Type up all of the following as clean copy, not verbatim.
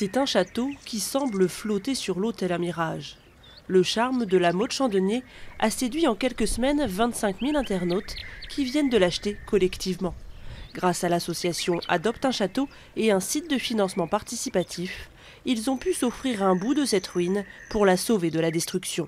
C'est un château qui semble flotter sur l'eau tel un mirage. Le charme de la Motte Chandonnier a séduit en quelques semaines 25 000 internautes qui viennent de l'acheter collectivement. Grâce à l'association Adopte un château et un site de financement participatif, ils ont pu s'offrir un bout de cette ruine pour la sauver de la destruction.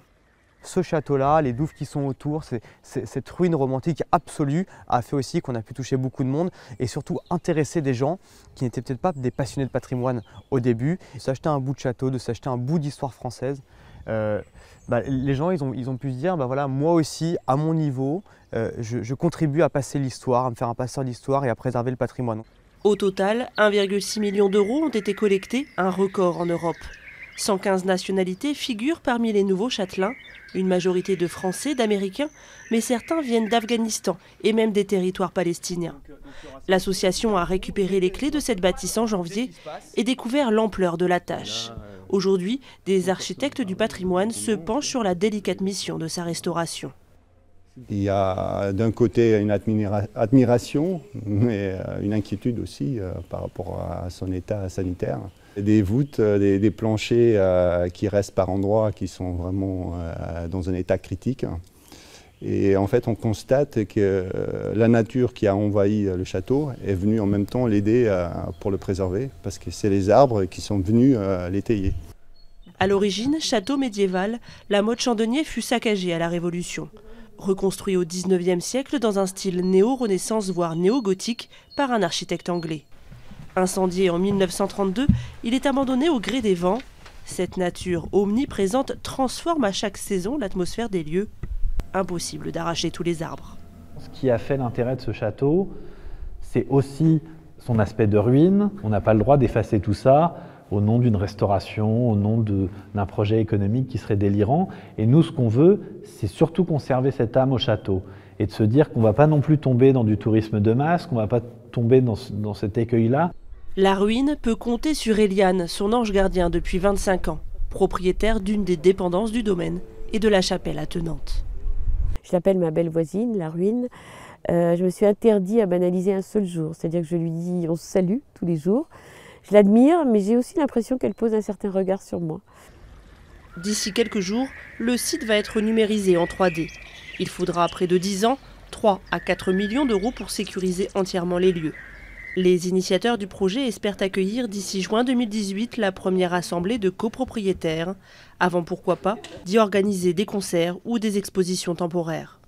Ce château-là, les douves qui sont autour, cette ruine romantique absolue a fait aussi qu'on a pu toucher beaucoup de monde et surtout intéresser des gens qui n'étaient peut-être pas des passionnés de patrimoine au début. De s'acheter un bout de château, de s'acheter un bout d'histoire française, les gens ils ont pu se dire, voilà, moi aussi, à mon niveau, je contribue à passer l'histoire, à me faire un passeur d'histoire et à préserver le patrimoine. Au total, 1,6 million d'euros ont été collectés, un record en Europe. 115 nationalités figurent parmi les nouveaux châtelains, une majorité de Français, d'Américains, mais certains viennent d'Afghanistan et même des territoires palestiniens. L'association a récupéré les clés de cette bâtisse en janvier et découvert l'ampleur de la tâche. Aujourd'hui, des architectes du patrimoine se penchent sur la délicate mission de sa restauration. Il y a d'un côté une admiration, mais une inquiétude aussi par rapport à son état sanitaire. Des voûtes, des planchers qui restent par endroits qui sont vraiment dans un état critique. Et en fait, on constate que la nature qui a envahi le château est venue en même temps l'aider pour le préserver, parce que c'est les arbres qui sont venus l'étayer. À l'origine, château médiéval, la Motte Chandonnier fut saccagée à la Révolution. Reconstruit au XIXe siècle dans un style néo-renaissance voire néo-gothique par un architecte anglais. Incendié en 1932, il est abandonné au gré des vents. Cette nature omniprésente transforme à chaque saison l'atmosphère des lieux. Impossible d'arracher tous les arbres. Ce qui a fait l'intérêt de ce château, c'est aussi son aspect de ruine. On n'a pas le droit d'effacer tout ça au nom d'une restauration, au nom d'un projet économique qui serait délirant. Et nous, ce qu'on veut, c'est surtout conserver cette âme au château et de se dire qu'on ne va pas non plus tomber dans du tourisme de masse, qu'on ne va pas tomber dans cet écueil-là. La ruine peut compter sur Eliane, son ange gardien depuis 25 ans, propriétaire d'une des dépendances du domaine et de la chapelle attenante. Je l'appelle ma belle voisine, la ruine. Je me suis interdit à banaliser un seul jour, c'est-à-dire que je lui dis on se salue tous les jours. Je l'admire, mais j'ai aussi l'impression qu'elle pose un certain regard sur moi. D'ici quelques jours, le site va être numérisé en 3D. Il faudra près de 10 ans, 3 à 4 millions d'euros pour sécuriser entièrement les lieux. Les initiateurs du projet espèrent accueillir d'ici juin 2018 la première assemblée de copropriétaires, avant pourquoi pas d'y organiser des concerts ou des expositions temporaires.